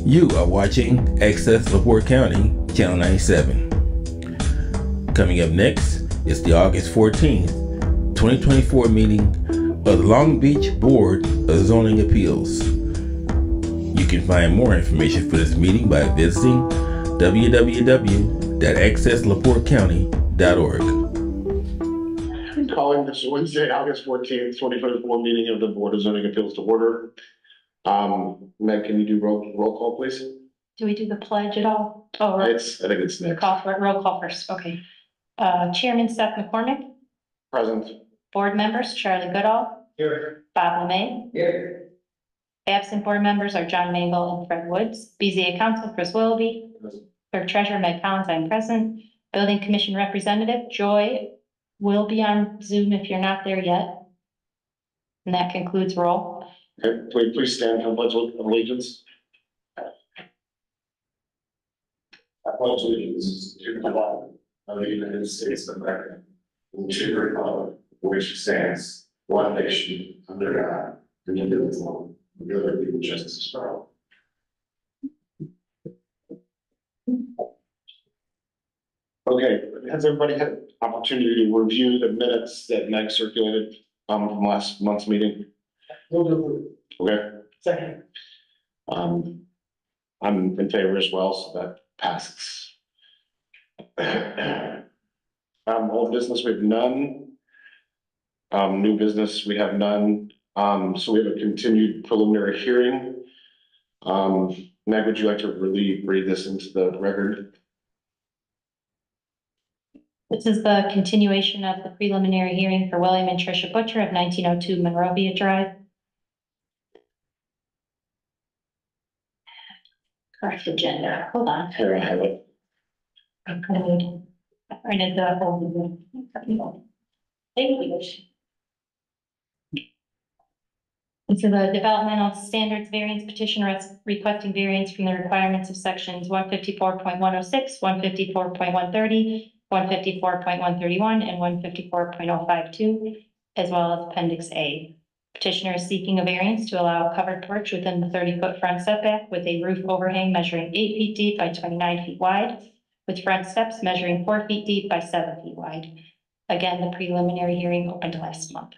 You are watching Access LaPorte County, Channel 97. Coming up next is the August 14th, 2024 meeting of the Long Beach Board of Zoning Appeals. You can find more information for this meeting by visiting www.accesslaportecounty.org. Calling this Wednesday, August 14th, 2024 meeting of the Board of Zoning Appeals to order. Meg, can you do roll call, please? Do we do the pledge at all? Oh, I think it's next. Roll call first. Okay. Chairman Seth McCormick. Present. Board members Charlie Goodall. Here. Bob LeMay. Here. Absent board members are John Mangle and Fred Woods. BZA Council Chris Willoughby. Clerk Treasurer Meg Collins, I'm present. Building Commission Representative Joy will be on Zoom if you're not there yet. And that concludes roll. Okay, please stand for pledge of allegiance. I pledge allegiance to the flag of the United States of America and to the republic for which it stands, one nation, under God, indivisible, with liberty and justice for all. Okay, has everybody had an opportunity to review the minutes that Meg circulated from last month's meeting? Okay. Second. I'm in favor as well, so that passes. Old business, we have none. New business, we have none. So we have a continued preliminary hearing. Meg, would you like to read this into the record? This is the continuation of the preliminary hearing for William and Tricia Butcher of 1902 Monrovia Drive. Correct agenda. Hold on. Here I have it. Thank you. And so the developmental standards variance petition requesting variance from the requirements of sections 154.106, 154.130, 154.131, and 154.052, as well as Appendix A. Petitioner is seeking a variance to allow a covered porch within the 30-foot front setback with a roof overhang measuring 8 feet deep by 29 feet wide, with front steps measuring 4 feet deep by 7 feet wide. Again, the preliminary hearing opened last month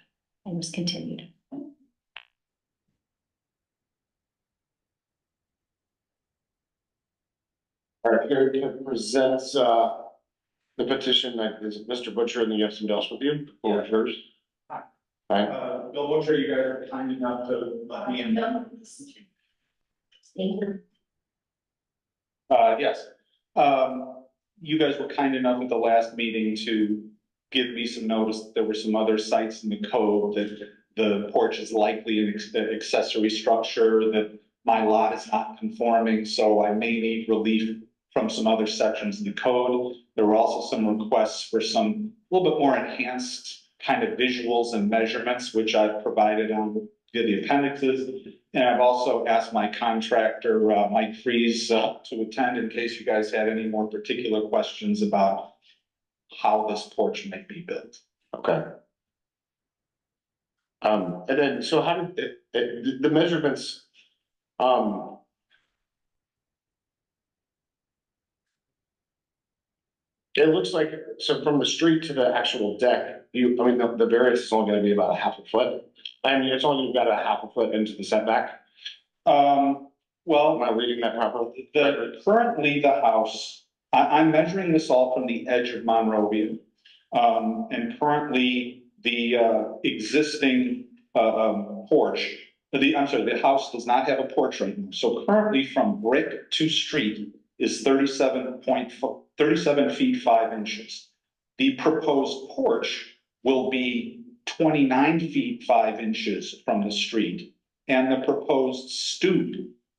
and was continued. All right, here to present the petition that is Mr. Butcher, and then you have somebody else with you. Or yours. Hi. Bill Butcher, you guys are kind enough to let me in. Yes. You guys were kind enough at the last meeting to give me some notice that there were some other sites in the code that the porch is likely an accessory structure, that my lot is not conforming, so I may need relief from some other sections of the code. There were also some requests for some a little bit more enhanced kind of visuals and measurements, which I've provided on via the appendixes. And I've also asked my contractor, Mike Freeze, to attend in case you guys had any more particular questions about how this porch may be built. Okay. And then, so how did the measurements, it looks like, so from the street to the actual deck, the variance is only gonna be about a half a foot. I mean, it's only got a half a foot into the setback. Well, Am I reading that properly? Currently the house, I'm measuring this all from the edge of Monrovia. And currently the existing porch, the house does not have a porch right now. So currently from brick to street is 37 feet 5 inches. The proposed porch will be 29 feet 5 inches from the street. And the proposed stoop,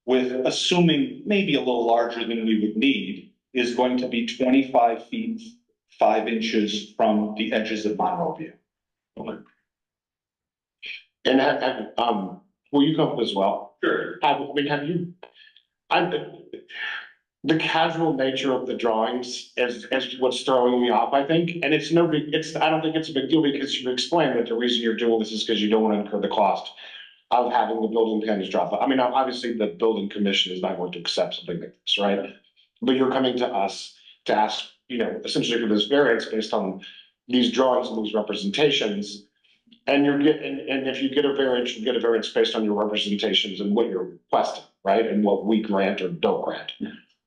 with assuming maybe a little larger than we would need, is going to be 25 feet 5 inches from the edges of Monrovia. Okay. And will you come up as well? Sure. The casual nature of the drawings is what's throwing me off, I think. And I don't think it's a big deal, because you explained that the reason you're doing this is because you don't want to incur the cost of having the building plans drop. I mean, obviously, the building commission is not going to accept something like this, right? But you're coming to us to ask, essentially for this variance based on these drawings and these representations. And and if you get a variance, you get a variance based on your representations and what you're requesting, right? And what we grant or don't grant.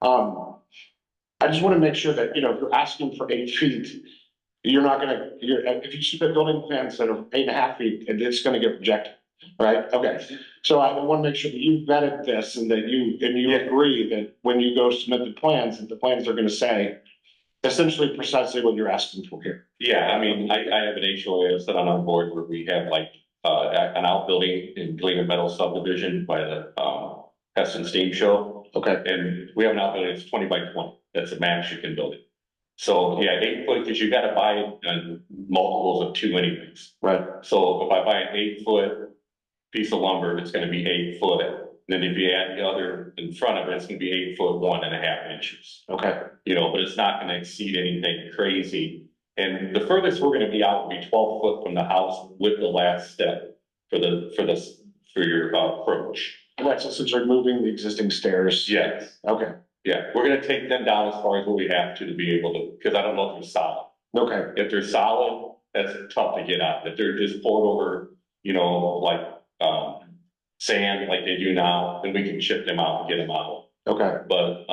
I just want to make sure that, if you're asking for 8 feet, if you submit building plans that are 8.5 feet, it's gonna get rejected, right? Okay, so I want to make sure that you vetted this and that you agree that when you go submit the plans, that the plans are gonna say essentially precisely what you're asking for here. Yeah, I mean, I have an HOA set on our board where we have like, an outbuilding in Gleaman Meadow subdivision by the, Heston Steam Show. Okay, And we have an outbuilding, it's 20 by 20, that's the max you can build it. So, yeah, 8 foot, because you gotta buy it in multiples of 2 anyways. right, So if I buy an 8-foot piece of lumber, it's gonna be 8 foot. Then if you add the other in front of it, it's gonna be 8 foot 1.5 inches. okay, But it's not gonna exceed anything crazy. And the furthest we're gonna be out will be 12 foot from the house with the last step for your approach. right, so since you're moving the existing stairs. Yes, Okay, yeah, we're gonna take them down as far as what we have to be able to, because I don't know if they're solid. okay, If they're solid, that's tough to get out. If they're just poured over, like, sand like they do now, then we can chip them out and get them out. okay, But,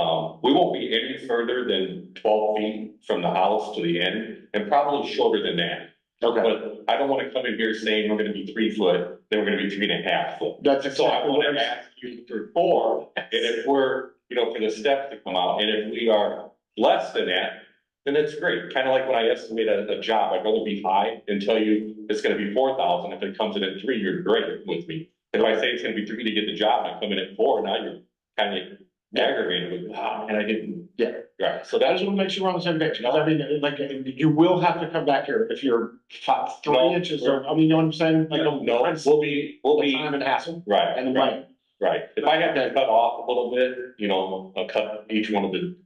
we won't be any further than 12 feet from the house to the end, and probably shorter than that. okay. But I don't wanna come in here saying we're gonna be 3 foot, then we're gonna be 3.5 foot. That's So I exactly what wanna I'm ask you for 4, and if we're, for the steps to come out, and if we are less than that, then it's great. Kind of like when I estimate a job, I'd rather be high and tell you it's gonna be 4,000. If it comes in at 3, you're great with me. If I say it's gonna be 3 to get the job, and I come in at 4, now you're kind of aggravated with, and I didn't. Yeah. Right, so I that's just want to make sure we're on the same page. I mean, like, you will have to come back here if you're 3 No, inches or, you know what I'm saying? Like, no, we'll be, the time and hassle right. and the money. Right, if I have to cut off a little bit, I'll cut each one of the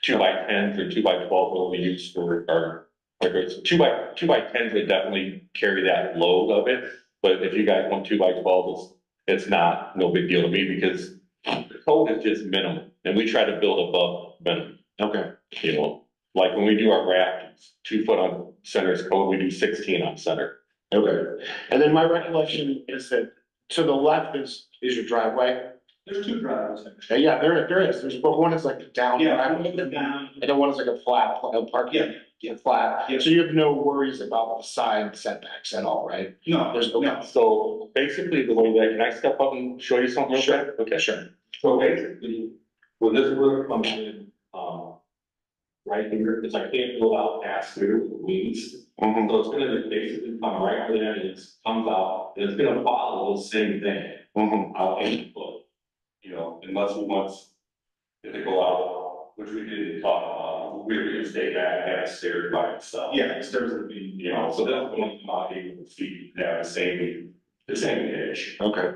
2x10s or 2x12 will be used for our, like, it's 2x10s would definitely carry that load of it. But if you guys want 2x12, it's not, no big deal to me because the code is just minimum and we try to build above minimum, Okay, like when we do our rafters, 2 foot on center's code, we do 16 on center. okay. And then my recollection is that to the left is your driveway. There's 2 driveways actually. Yeah, there is. But one is like the down driveway. Down. And then one is like a flat parking. Flat. Yeah. So you have no worries about the side setbacks at all, right? No, There's no. So basically the way that, can I step up and show you something real quick? Okay. Sure. So basically, when this roof comes in, right here, it's like can't go out past through the wings. Mhm. So it's gonna basically come right there and it comes out, and it's gonna follow the same thing, Mhm. out 8 foot. Unless we want it to go out, which we didn't talk about, we were gonna stay back, have a stair by itself. Yeah, stairs would be, So that's when we come out 8 feet, have the same edge. Okay,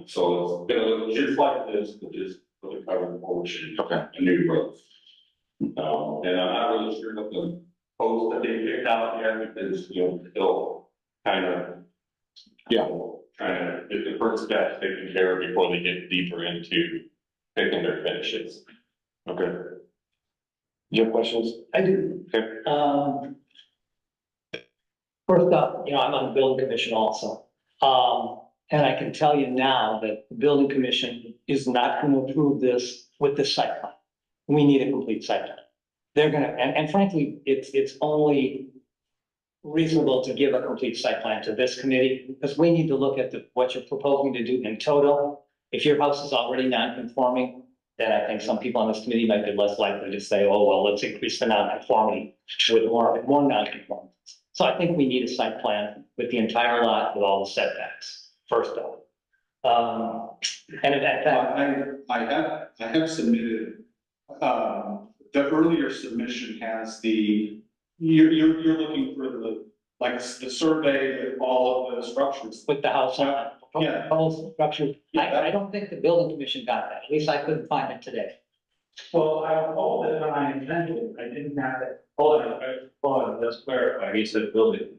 So it's gonna look just like this, but just with a covered portion, okay. a new roof. And I'm not really sure of the post that they picked out yet, because, they'll kind of. Yeah. Trying to get the first step taken care of before they get deeper into picking their finishes. Okay. You have questions? I do. Okay. First up, I'm on the building commission also. And I can tell you now that the building commission is not going to approve this with the site plan. We need a complete site plan. They're gonna, and frankly, it's only reasonable to give a complete site plan to this committee, because we need to look at what you're proposing to do in total. If your house is already non-conforming, then I think some people on this committee might be less likely to say, oh, well, let's increase the non-conformity with more non-conformities. So I think we need a site plan with the entire lot with all the setbacks, first off. And at that, I have submitted, the earlier submission has you're looking for the survey with all of the structures. with the house on it. Yeah. Proposed structures. I don't think the building commission got that. At least I couldn't find it today. Well, I told it when I intended, I didn't have it. Hold on, let's clarify, he said building.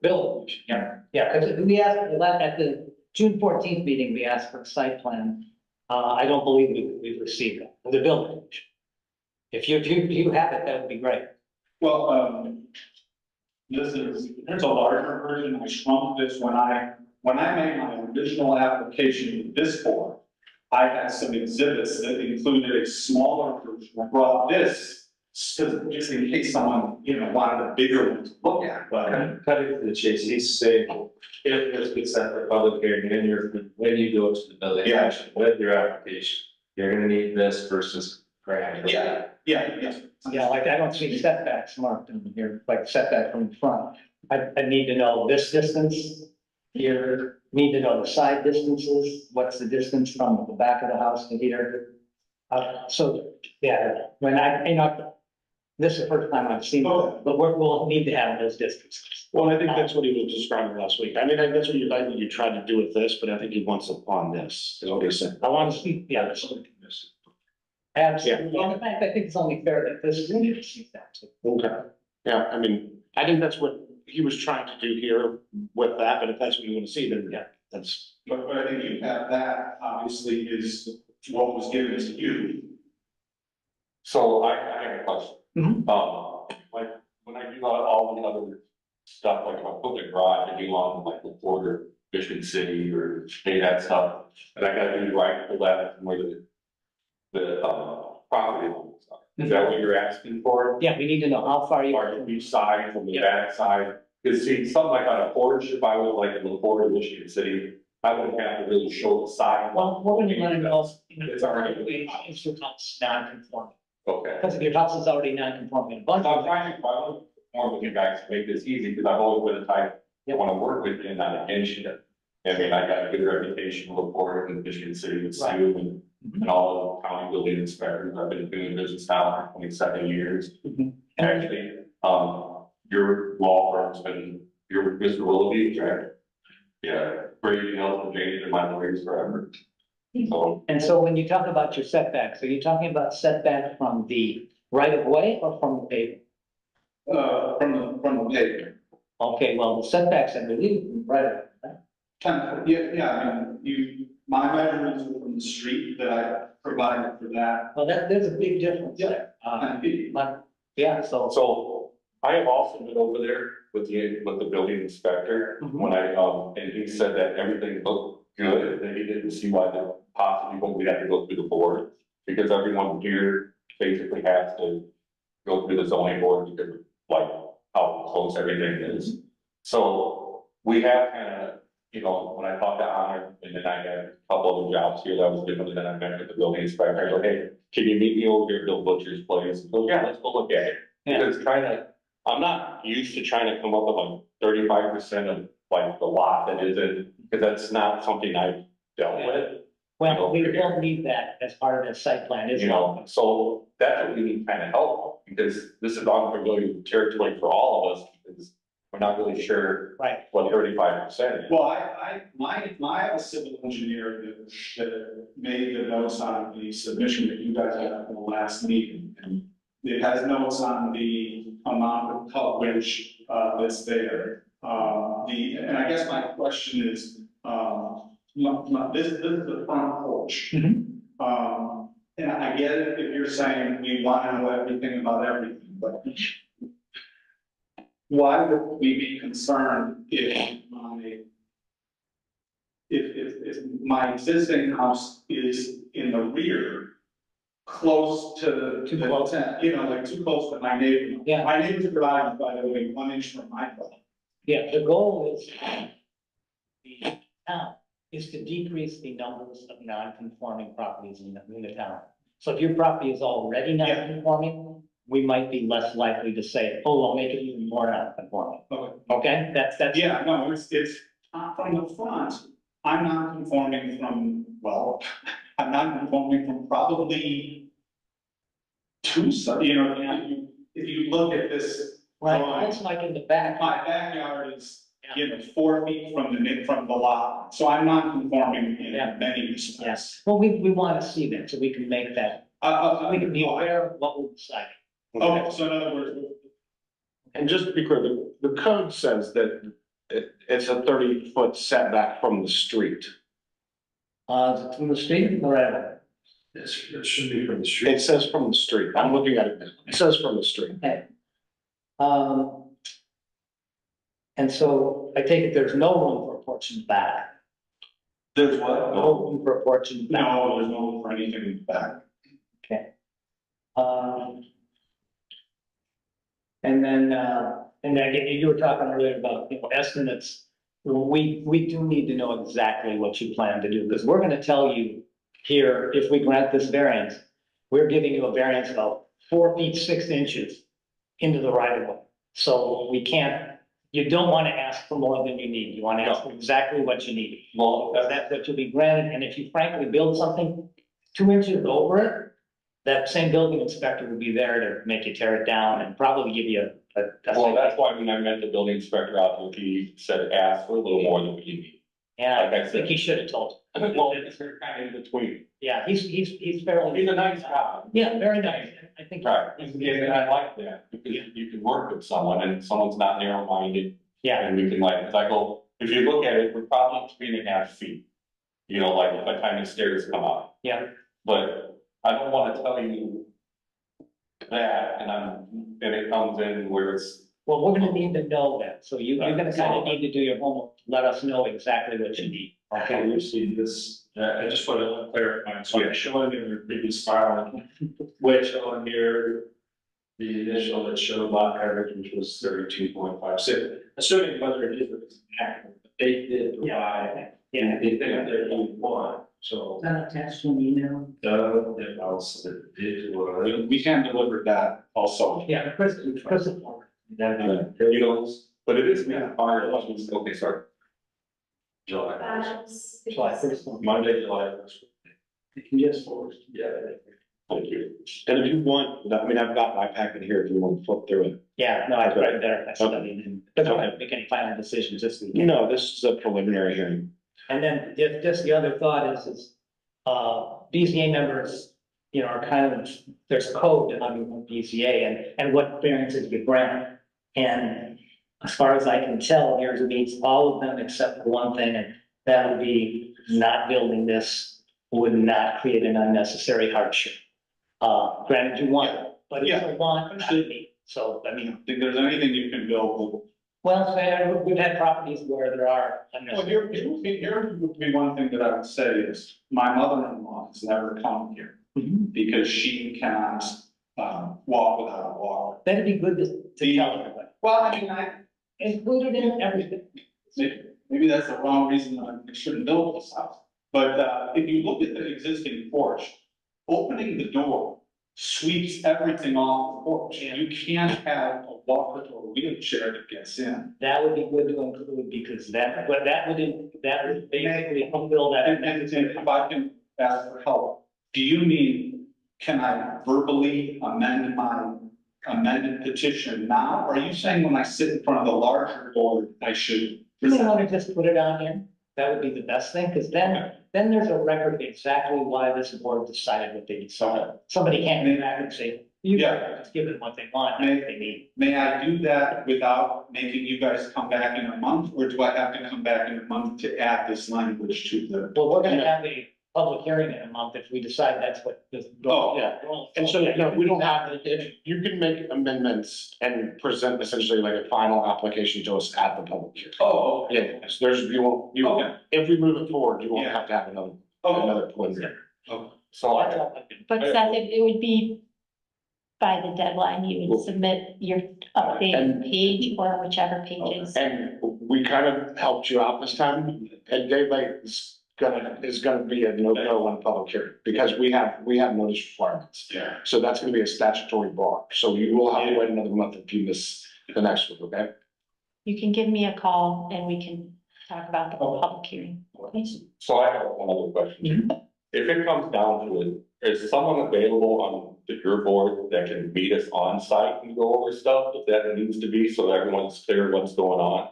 Building commission, yeah. Yeah, because we asked, at the June 14th meeting, we asked for a site plan. I don't believe we've received it, the building commission. If you have it, that would be great. Well, there's a larger version. I shrunk this when I made my original application to this board. I had some exhibits that included a smaller version. I brought this just in case someone, wanted a bigger one to look at, but. Cut it to the chase, he's saying, if this gets sent for public hearing, then when you go to the building Yeah. commission with your application, you're gonna need this versus grant. Yeah, yes. Yeah, like I don't see the setbacks marked in here, like setback from the front. I need to know this distance. Here, need to know the side distances, what's the distance from the back of the house to here. So, yeah, when this is the first time I've seen it, but we'll need to have those distances. Well, I think that's what he was describing last week. I mean, that's what you tried to do with this, but I think he wants it on this, is what he said. I want to see, yeah, this. Absolutely. In fact, I think it's only fair that this community sees that too. Okay. Yeah, I mean, I think that's what he was trying to do here with that, but if that's what you want to see, then yeah, that's. But I think you have that, obviously, is what was given to you. So I have a question. Mhm. Like, when I do all the other stuff, like if I put the garage, I do on like the border, Michigan City or any of that stuff, and I gotta do right to left where the property lines are. Is that what you're asking for? Yeah, we need to know how far you Or are. each side from the Yeah. back side? Cause see, something like on a porch, if I was like in the border of Michigan City, I wouldn't have to really show the side. Well, we're gonna want to know It's already- if your house is non-conforming. Okay. Because if your house is already non-conforming, a bunch So I'm of trying to follow more with you guys to make this easy, because I've always been the type that want to work with you and not against you. I mean, I got a good reputation with the board in Michigan City with Sue and all the county building inspectors. I've been doing business now for 27 years. Mhm. Actually, your law firm's been, your Mr. Willoughby, right? Yeah, Brady Nelson, James, and my lawyers forever. So, And so when you talk about your setbacks, are you talking about setback from the right of way or from the pavement? From the pavement. Okay, well, the setbacks, I believe, from right of way. I mean, my measurements were from the street that I provided for that. Well, there's a big difference there. But, yeah, so I have also been over there with the building inspector Mhm. when and he said that everything looked good, that he didn't see why there possibly we had to go through the board. Because everyone here basically has to go through the zoning board because of like how close everything is. So we have kind of, when I talked to Honor, and then I had a couple of jobs here that I was doing, and then I met with the building inspector, I go, hey, can you meet me over here at Bill Butcher's place? He goes, yeah, let's go look at it. Yeah. Because I'm not used to trying to come up with like 35% of like the lot that isn't, because that's not something I've dealt with. well, we don't need that as part of the site plan, is it? So that's what we need kind of help, because this is unfamiliar territory for all of us, because we're not really sure Right. what 35% is. Well, I have a civil engineer that made the notes on the submission that you guys had in the last meeting. And it has notes on the amount of coverage, that's there. And I guess my question is, this is the front porch. Mhm. And I get it if you're saying we want to know everything about everything, but why would we be concerned if my existing house is in the rear, close to Too the close. tent, like too close to my neighbor? Yeah. My neighbor's provided, by the way, 1 inch from my property. Yeah, the goal is, the town, is to decrease the numbers of non-conforming properties in the town. So if your property is already non-conforming, we might be less likely to say, oh, I'll make it even more non-conforming. Okay. Okay, that's, Yeah, no, it's from the front, I'm not conforming I'm not conforming from probably two, if you look at this, right, it's like in the back. my backyard is, 4 feet from the lot, so I'm not conforming in Yeah. many respects. Yes, well, we want to see that, so we can make that, we can be aware of what we're deciding. Okay, so in other words, And just to be clear, the code says that It's a 30-foot setback from the street. From the street, or right away? It should be from the street. It says from the street. I'm looking at it now. It says from the street. Okay. And so I take it there's no room for a porch in the back. There's what? No room for a porch in the back. No, there's no room for anything in the back. And then you were talking earlier about, estimates. We do need to know exactly what you plan to do, because we're gonna tell you here, if we grant this variance, we're giving you a variance of 4 feet 6 inches into the right of way. So we can't, you don't want to ask for more than you need. You want to ask for exactly what you need. Well, That you'll be granted, and if you frankly build something 2 inches over it, that same building inspector would be there to make you tear it down and probably give you a. well, that's why when I met the building inspector out there, he said, ask for a little more than what you need. Yeah, like I I think he should have told. Well, it's kind of in between. Yeah, he's fairly. He's a nice guy. Yeah, very nice. I think. Right, and I like that, because you can work with someone and someone's not narrow-minded, Yeah, and we can like, if I go, if you look at it, we're probably 3.5 feet. You know, like by the time the stairs come out. yeah. But I don't wanna tell you that, and it comes in where it's, Well, we're gonna need to know that, so you're gonna kind of need to do your homework, let us know exactly what you need. Okay, you see this, I just want to clarify, so I'm showing in your previous filing, which on here, the initial that showed lot coverage, which was 32.56, assuming whether it is, it's accurate, they did provide, Yeah, they think they're doing one, so. attached to an email. If I was, it did, We can deliver that also. Yeah, Chris. you know, but it is being hard, okay, sorry. July, July 1st. Monday, July first. Yes, forward. Yeah. Thank you. And if you want, I mean, I've got my packet here if you want to flip through it. Yeah, no, I read there, I studied, and but don't have to make any final decisions this week. No, this is a preliminary hearing. And then just the other thought is, BZA members, are kind of, there's code under BZA and what variances get granted. And as far as I can tell, yours meets all of them except for one thing, and that would be not building this would not create an unnecessary hardship. Granted, you want it, but if you want, it should be. So, I mean, If there's anything you can build, well, fair, we've had properties where there are well, unnecessary. here would be one thing that I would say is, my mother-in-law has never come here because she cannot, walk without a walker. That'd be good to tell everybody. Well, I mean, Included in everything. maybe that's the wrong reason I shouldn't build this house. But, if you look at the existing porch, opening the door sweeps everything off the porch. You can't have a walker or a wheelchair that gets in. That would be good to include because that would basically fulfill that. And if I can ask for help, do you mean, can I verbally amend my amended petition now? Or are you saying when I sit in front of the larger board, I should? You may want to just put it on here. That would be the best thing, because then there's a record of exactly why this board decided what they decided. Somebody can't go back and say, you guys give them what they want, not what they need. May I do that without making you guys come back in a month, or do I have to come back in a month to add this language to the? Well, we're gonna have a public hearing in a month if we decide that's what the. Oh, yeah. And so, we don't have, if you can make amendments and present essentially like a final application to us at the public hearing. Oh, Yeah, so there's, Okay. if we move it forward, you won't Yeah. have to have another okay. preliminary. So That's I, all I can- But Seth, it would be by the deadline, you would submit your updated page or whichever pages. And we kind of helped you out this time, and daylight is gonna be a no-go on public hearing, because we have notice requirements. Yeah. So that's gonna be a statutory bar, so you will have to wait another month if you miss the next one, okay? You can give me a call and we can talk about the public hearing. so I have one other question. If it comes down to it, is someone available on your board that can meet us on site and go over stuff if that needs to be, so everyone's clear what's going on?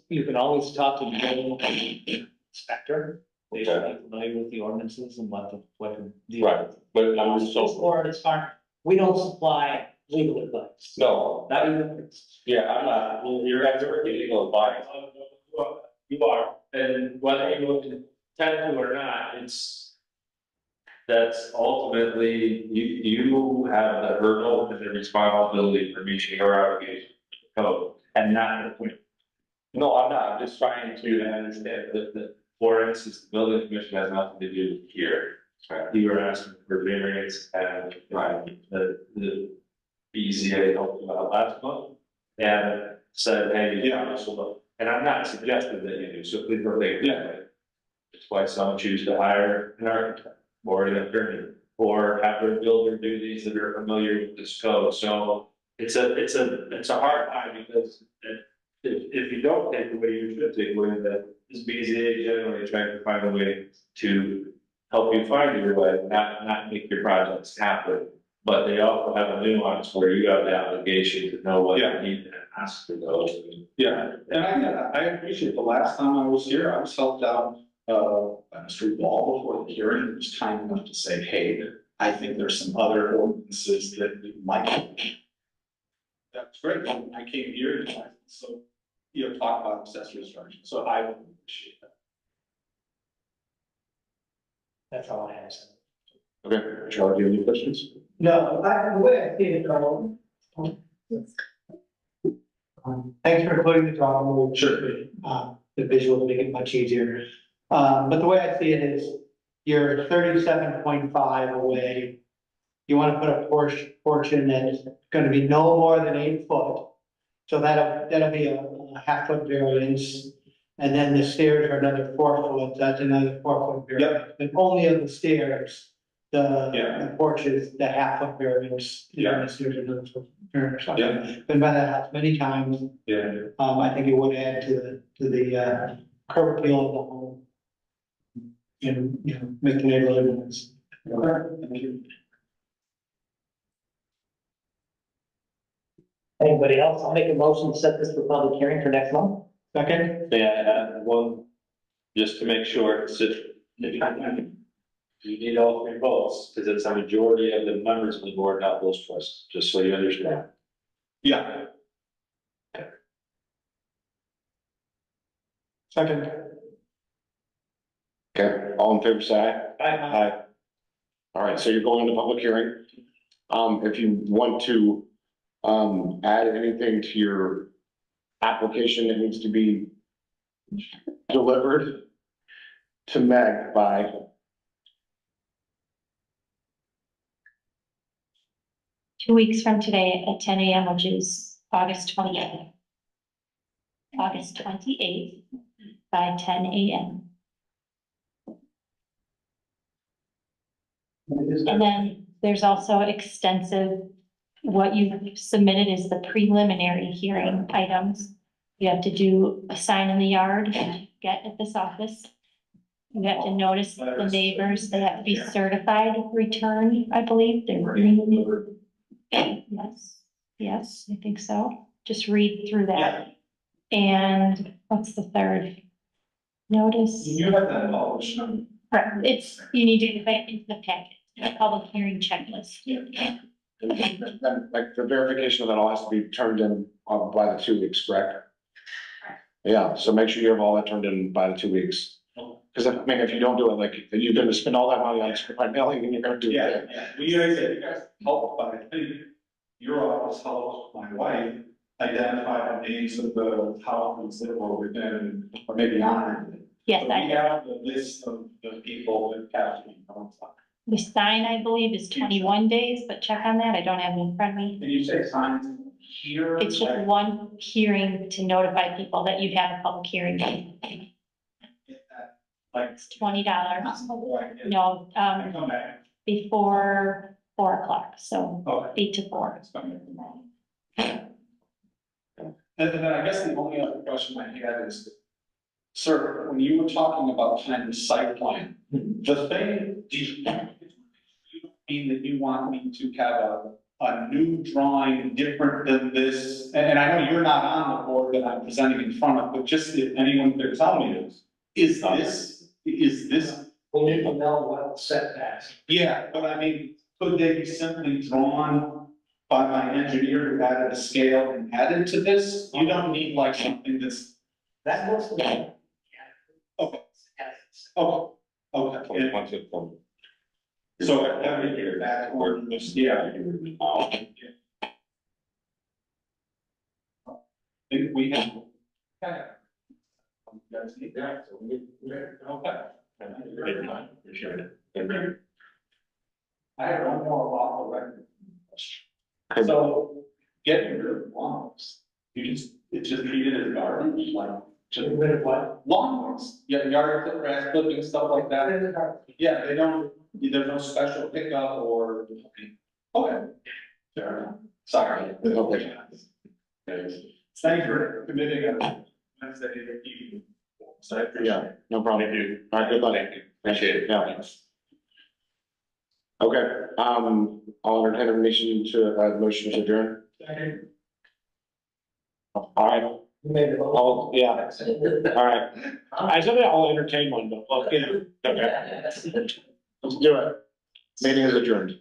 you can always talk to the building inspector. They should be familiar with the ordinances and what the. Right, but I'm just So, so, or as far, we don't supply legal advice. No, Not even. yeah, I'm not, you're at the legal advice. You are, and whether you intend to or not, that's ultimately, you have the hurdle and the responsibility for meeting your obligation to the code, and not the point. No, I'm not, I'm just trying to, understand that, for instance, the building commission has nothing to do here. You were asking for variance and, the BZA helped you out last month. And said, hey, yeah, so look, and I'm not suggesting that you do, so please don't take it that way. It's why some choose to hire an architect or an attorney, or have their builder duties that are familiar with this code, so it's a hard time, because if you don't take away, you should take away that this BZA generally trying to find a way to help you find your way, not make your projects happen. But they also have a nuance where you have the obligation to know what you need and ask for those. Yeah, and I appreciate the last time I was here, I was helped out, by Mr. Wall before the hearing, he was kind enough to say, hey, I think there's some other ordinances that you might. That's great, I came here, so, talk about accessory structure, so I would appreciate that. That's all I have. Okay, Charlie, do you have any questions? No, the way I see it, thanks for including the drawing. Sure. The visual to make it much easier. But the way I see it is, you're 37.5 away. You want to put a portion that's going to be no more than 8 foot. So that'll be a half foot variance. And then the stairs are another 4 foot, that's another 4 foot variance. But only of the stairs. The porch is the half foot variance. Yeah. The stairs are another 4 foot variance. Yeah. Been by that house many times. Yeah. I think it would add to the curb appeal of the home. And, make the neighborhood nice. Thank you. Anybody else? I'll make a motion to set this for public hearing for next month. Second? May I add one, just to make sure, you need all 3 votes, because it's a majority of the members of the board, not those present, just so you understand. Yeah. Second. Okay, all in favor, say aye. Aye. All right, so you're going into public hearing. If you want to, add anything to your application that needs to be delivered to Meg by 2 weeks from today at 10 a.m., which is August 28th. August 28th by 10 a.m. And then there's also extensive, what you submitted is the preliminary hearing items. You have to do a sign in the yard, get at this office. You have to notice the neighbors, they have to be certified return, I believe. Yes, I think so. Just read through that. And what's the third? Notice. You have that knowledge. Right, you need to get back into the packet, a public hearing checklist. And then, like, the verification of that all has to be turned in by the 2 weeks, correct? Yeah, so make sure you have all that turned in by the 2 weeks. Because if you don't do it, like, you're gonna spend all that money on certified mailing and you're gonna do it. Well, you guys helped, but I think your office helped my wife identify the names of the houses that were within, or maybe honored. Yes, So we I, have the list of the people that have to be notified. the sign, I believe, is 21 days, but check on that. I don't have it in front of me. Can you say signs here? It's just one hearing to notify people that you have a public hearing. Like. It's $20. No. No, Come back. before 4 o'clock, so Okay. 8 to 4. That's fine. And then I guess the only other question I had is, sir, when you were talking about kind of site plan, the thing, do you mean that you want me to have a new drawing different than this? And I know you're not on the board that I'm presenting in front of, but just if anyone could tell me this, is this? We need to know what setbacks. Yeah, but I mean, could they be simply drawn by my engineer who added a scale and added to this. You don't need like something that's. That looks good. Okay. Oh, okay. Once it's from- So every year back on this, yeah. I think we have. I have one more off the record. So getting rid of lawns, it's just treated as garbage, like. Getting rid of what? Lawns, yeah, yard clip, grass clipping, stuff like that. Yeah, they don't, there's no special pickup or. Okay. Fair enough. Sorry. Okay. Thank you for committing a Wednesday evening. So I appreciate Yeah, no problem. Thank you. All right, good luck. Appreciate it. Yeah. Okay, I'll entertain a motion to, motion to adjourn. All right, all, yeah, all right. I said I'll entertain one, but, okay, let's do it. Meeting is adjourned.